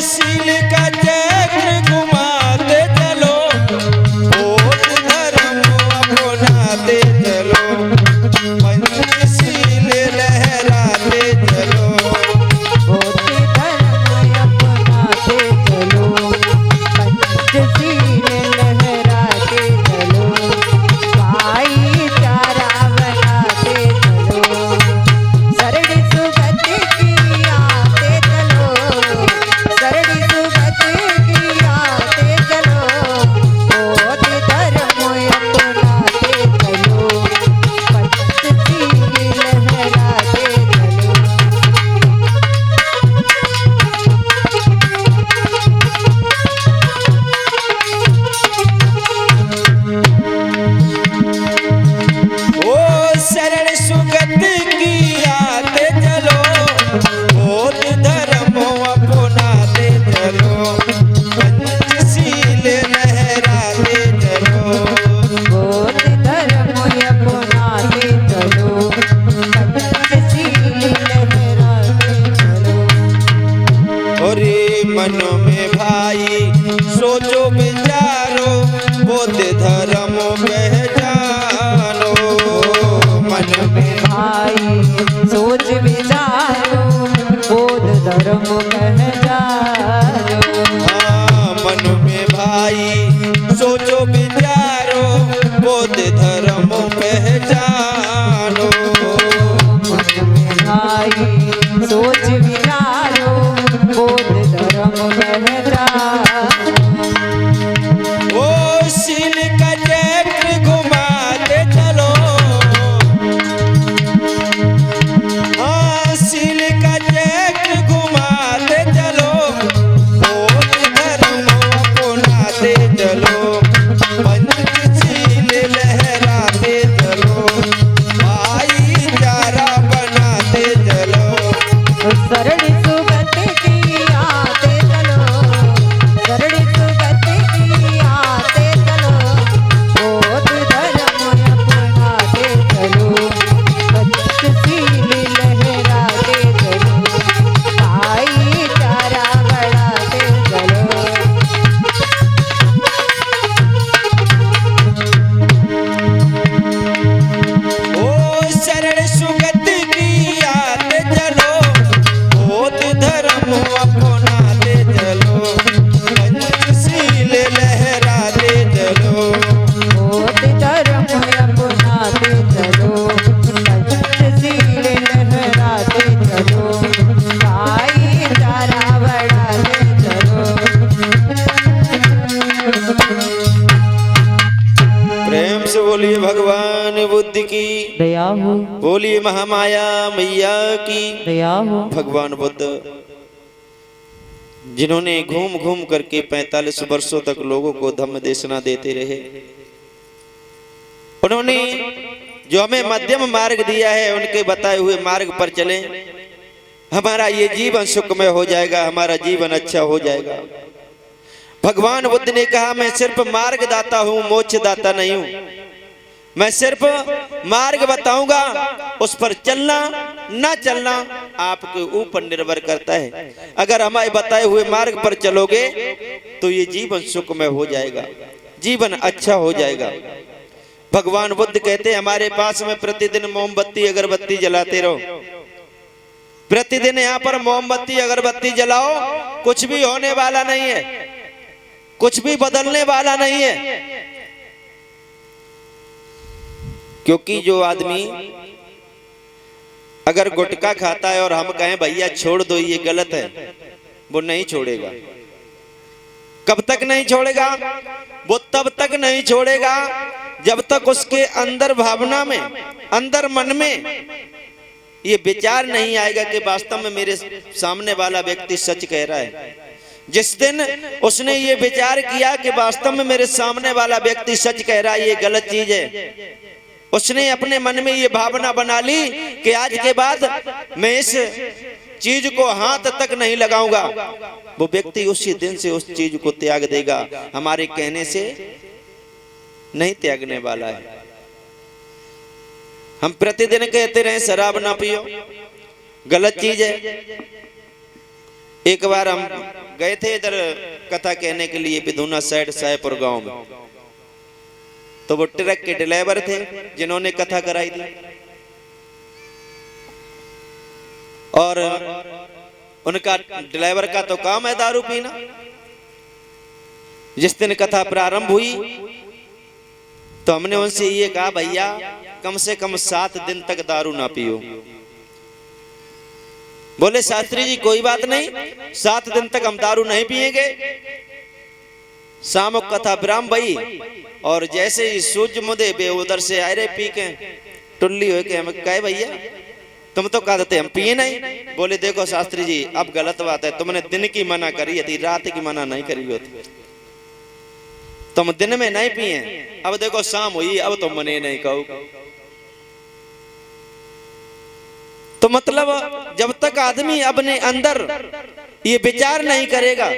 शील का चक्र घुमाते चलो, बोध धर्म अपनाते चलो, पंचशील लहराते चलो, बोध धर्म अपनाते चलो, पंचशील लहराते चलो, भाईचारा बनाते चलो, सरल सुगति की आते चलो, सरल सुगति की आते चलो, बोध धर्म अपनाते चलो, पंचशील लहराते चलो। ओ सरल सुगति की आते चलो, बोध धर्म अपनाते चलो, पंचशील लहराते चलो, बोध धर्म अपनाते चलो, पंचशील लहराते चलो। और मन में भाई सोचो विचारो, बोध धर्म पहचानो, मन में भाई सोच विचारो, बोध धर्म पहचानो। मन में भाई सोचो विचारो, बोध धर्म पहचानो, मन में भाई सोच विचारो, बोध धर्म पहचानो। ओ शील का चक्र घुमाते चलो, शील का चक्र घुमाते चलो, बोध धर्म अपनाते चलो, पंचशील लहराते चलो, भाईचारा बनाते चलो, सरल सुगति की आते चलो, सरल सुगति की आते चलो, बोध धर्म अपनाते चलो, पंचशील लहराते चलो, भाईचारा बढ़ाते चलो। ओ सरल सुगति की आते चलो, बोध धर्म अपनाते चलो, पंचशील लहराते चलो, बोध धर्म अपनाते चलो, पंचशील लहराते चलो, भाईचारा बढ़ाते चलो। प्रेम से बोलिए भगवान बुद्ध की, दया हो, बोलिए महामाया मैया की। दया हो। भगवान बुद्ध जिन्होंने घूम घूम करके 45 वर्षों तक लोगों को धम्म देशना देते रहे, उन्होंने जो हमें मध्यम मार्ग दिया है, उनके बताए हुए मार्ग पर चलें, हमारा ये जीवन सुखमय हो जाएगा, हमारा जीवन अच्छा हो जाएगा। भगवान बुद्ध ने कहा, मैं सिर्फ मार्गदाता हूं, मोक्षदाता नहीं हूं। मैं सिर्फ मार्ग बताऊंगा, उस पर चलना ना चलना आपके ऊपर निर्भर करता है। अगर हमारे बताए हुए मार्ग पर चलोगे तो ये जीवन सुखमय हो जाएगा, जीवन अच्छा हो जाएगा। भगवान बुद्ध कहते हैं, हमारे पास में प्रतिदिन मोमबत्ती अगरबत्ती जलाते रहो, प्रतिदिन यहाँ पर मोमबत्ती अगरबत्ती जलाओ, कुछ भी होने वाला नहीं है, कुछ भी बदलने वाला नहीं है। क्योंकि जो आदमी अगर गुटखा खाता है और हम कहें भैया छोड़ दो ये गलत है, वो नहीं छोड़ेगा। कब तक नहीं छोड़ेगा? वो तब तक नहीं छोड़ेगा जब तक उसके अंदर भावना में, अंदर मन में ये विचार नहीं आएगा कि वास्तव में मेरे सामने वाला व्यक्ति सच कह रहा है। जिस दिन उसने ये विचार किया कि वास्तव में मेरे सामने वाला व्यक्ति सच कह रहा है, ये गलत चीज है, उसने अपने मन में ये भावना बना ली कि आज के बाद मैं इस चीज को हाथ तक नहीं लगाऊंगा, वो व्यक्ति उसी दिन से उस चीज को त्याग देगा, हमारे कहने से नहीं त्यागने वाला है। हम प्रतिदिन कहते रहे शराब ना पियो, गलत चीज है, एक बार हम गए थे इधर कथा कहने के लिए बिधुना साइड साहेबपुर गांव में, तो वो ट्रक के ड्राइवर थे जिन्होंने कथा कराई थी, और उनका ड्राइवर का तो काम है दारू पीना। जिस दिन कथा प्रारंभ हुई तो हमने उनसे ये कहा, भैया कम से कम 7 दिन तक दारू ना पियो। बोले शास्त्री जी कोई बात नहीं, 7 दिन तक हम दारू नहीं पिएंगे। शाम को कथा विराम भई और जैसे ही सूर्य मुदे बे उधर से आए रे पी के टुल्ली हो के, हम कहे भैया तुम तो कहा देते हम पिए नहीं। बोले देखो शास्त्री जी अब गलत बात है, तुमने दिन की मना करी थी, रात की मना नहीं करी होती। तुम दिन में नहीं पिए, अब देखो शाम हुई, अब तुम मने नहीं कहो। तो मतलब जब तक आदमी अपने अंदर ये विचार नहीं करेगा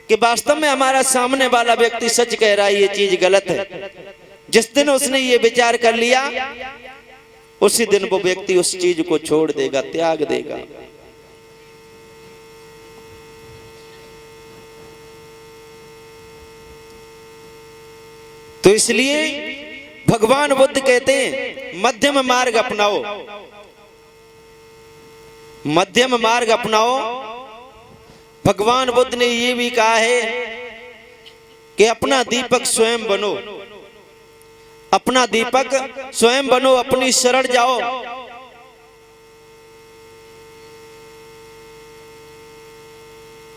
कि वास्तव में हमारा सामने वाला व्यक्ति सच कह रहा है, ये चीज गलत है, जिस दिन उसने ये विचार कर लिया उसी दिन वो व्यक्ति उस चीज को छोड़ देगा, त्याग देगा। तो इसलिए भगवान बुद्ध कहते हैं मध्यम मार्ग अपनाओ, मध्यम मार्ग अपनाओ। भगवान बुद्ध ने ये भी कहा है कि अपना दीपक स्वयं बनो, अपना दीपक स्वयं बनो, अपनी शरण जाओ।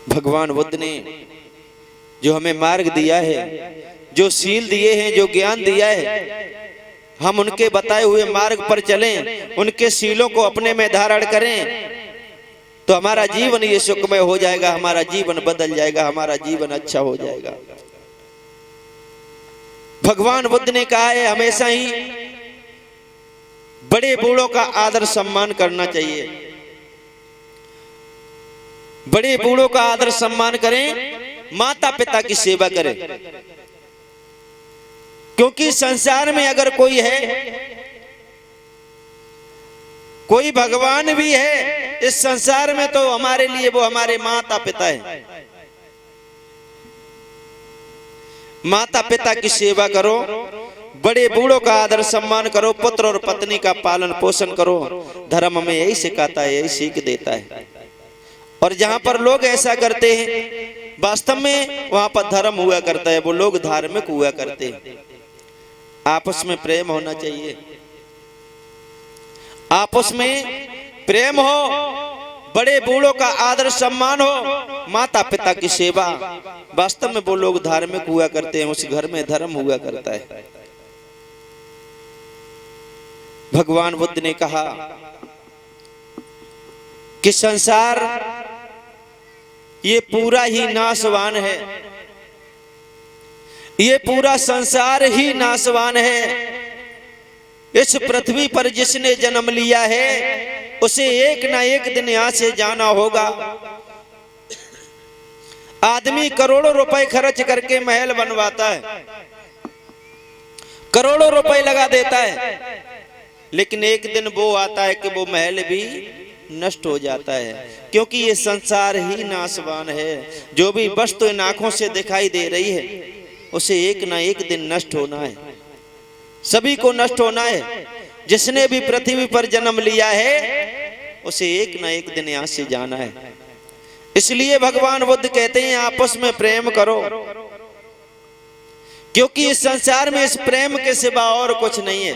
भगवान बुद्ध ने जो हमें मार्ग दिया है, जो सील दिए हैं, जो ज्ञान दिया है, हम उनके बताए हुए मार्ग पर चलें, उनके सीलों को अपने में धारण करें तो हमारा जीवन ये सुखमय हो जाएगा, हमारा जीवन बदल जाएगा, हमारा जीवन अच्छा हो जाएगा। भगवान बुद्ध ने कहा है हमेशा ही बड़े बूढ़ों का आदर सम्मान करना चाहिए, बड़े बूढ़ों का आदर सम्मान करें, माता पिता की सेवा करें। क्योंकि संसार में अगर कोई है, कोई भगवान भी है इस संसार में, तो हमारे लिए वो हमारे माता पिता है। माता पिता की सेवा करो, बड़े बूढ़ों का आदर सम्मान करो, पुत्र और पत्नी का पालन पोषण करो। धर्म हमें यही सिखाता है, यही सीख देता है। और जहां पर लोग ऐसा करते हैं वास्तव में वहां पर धर्म हुआ करता है, वो लोग धार्मिक हुआ करते हैं। आपस में प्रेम होना चाहिए, आपस में प्रेम हो, बड़े बूढ़ों का आदर सम्मान हो, माता पिता की सेवा। वास्तव में वो लोग धार्मिक हुआ करते हैं, उस घर में धर्म हुआ करता है। भगवान बुद्ध ने कहा कि संसार ये पूरा ही नाशवान है, ये पूरा संसार ही नाशवान है। इस पृथ्वी पर जिसने जन्म लिया है उसे एक ना एक दिन यहां से जाना होगा। आदमी करोड़ों रुपए खर्च करके महल बनवाता है, करोड़ों रुपए लगा देता है, लेकिन एक दिन वो आता है कि वो महल भी नष्ट हो जाता है। क्योंकि ये संसार ही नाशवान है। जो भी वस्तु इन आंखों से दिखाई दे रही है उसे एक ना एक दिन नष्ट होना है, सभी को नष्ट होना है। जिसने भी पृथ्वी पर जन्म लिया है उसे एक ना एक दिन यहां से जाना है। इसलिए भगवान बुद्ध कहते हैं आपस में प्रेम करो, क्योंकि इस संसार में इस प्रेम के सिवा और कुछ नहीं है,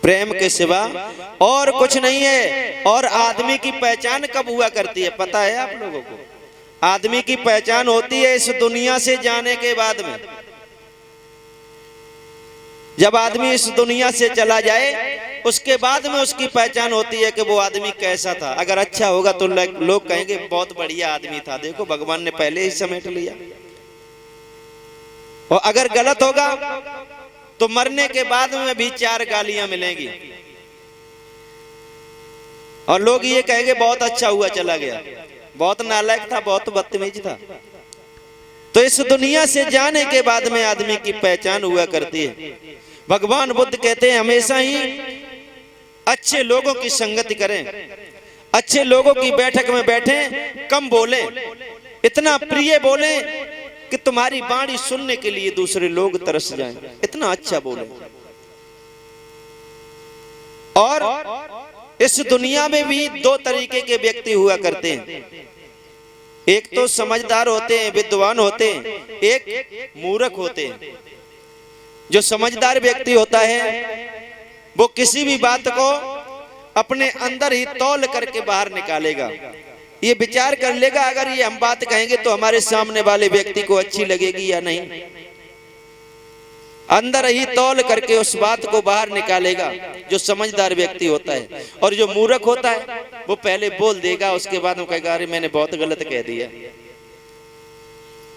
प्रेम के सिवा और कुछ नहीं है। और आदमी की पहचान कब हुआ करती है पता है आप लोगों को? आदमी की पहचान होती है इस दुनिया से जाने के बाद में। जब आदमी इस दुनिया से चला जाए उसके बाद में उसकी पहचान होती है कि वो आदमी कैसा था। अगर अच्छा होगा तो लोग कहेंगे बहुत बढ़िया आदमी था, देखो भगवान ने पहले ही समेट लिया। और अगर गलत होगा तो मरने के बाद में भी 4 गालियां मिलेंगी और लोग ये कहेंगे बहुत अच्छा हुआ चला गया, बहुत नालायक था, बहुत बदतमीज था। तो इस दुनिया से जाने के बाद में आदमी की पहचान हुआ करती है। भगवान बुद्ध कहते हैं हमेशा ही अच्छे लोगों की संगति करें, अच्छे लोगों की बैठक में बैठे, कम बोले, इतना प्रिय बोले कि तुम्हारी वाणी सुनने के लिए दूसरे लोग तरस जाएं, इतना अच्छा बोले। और इस दुनिया में भी दो तरीके के व्यक्ति हुआ करते हैं, एक तो समझदार होते हैं, विद्वान होते हैं, एक मूर्ख होते हैं। जो समझदार व्यक्ति होता है वो किसी भी बात को अपने अंदर ही तौल करके बाहर निकालेगा। ये विचार कर लेगा अगर ये हम बात कहेंगे तो हमारे सामने वाले व्यक्ति को अच्छी लगेगी या नहीं, अंदर ही तौल करके उस बात को बाहर निकालेगा, जो समझदार व्यक्ति होता है। और जो मूर्ख होता है वो पहले बोल देगा, उसके बाद वो कहेगा अरे मैंने बहुत गलत कह दिया।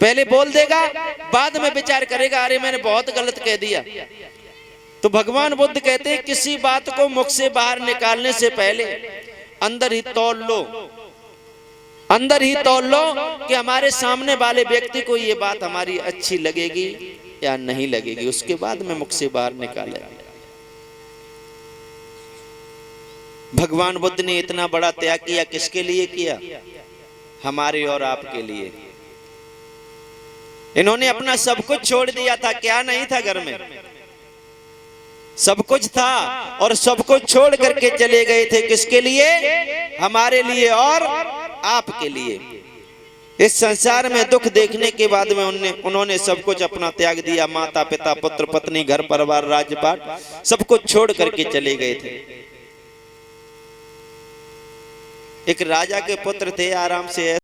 पहले बोल देगा, बाद में विचार करेगा अरे मैंने बहुत गलत कह दिया। तो भगवान बुद्ध कहते हैं किसी बात को मुख से बाहर निकालने से पहले अंदर ही तौल लो, अंदर ही तौल लो कि हमारे सामने वाले व्यक्ति को ये बात हमारी अच्छी लगेगी या नहीं लगेगी, उसके बाद में मुख से बाहर निकाले। भगवान बुद्ध ने इतना बड़ा त्याग किया, किसके लिए किया? हमारे और आपके लिए। इन्होंने अपना सब कुछ छोड़ दिया था, क्या नहीं था घर में, सब कुछ था और सब कुछ छोड़ करके चले गए थे, किसके लिए? हमारे लिए और आपके लिए। इस संसार में दुख देखने के बाद में उन्होंने सब कुछ अपना त्याग दिया, माता पिता पुत्र पत्नी घर परिवार राजपाट सब कुछ छोड़ करके चले गए थे। एक राजा के पुत्र थे, आराम से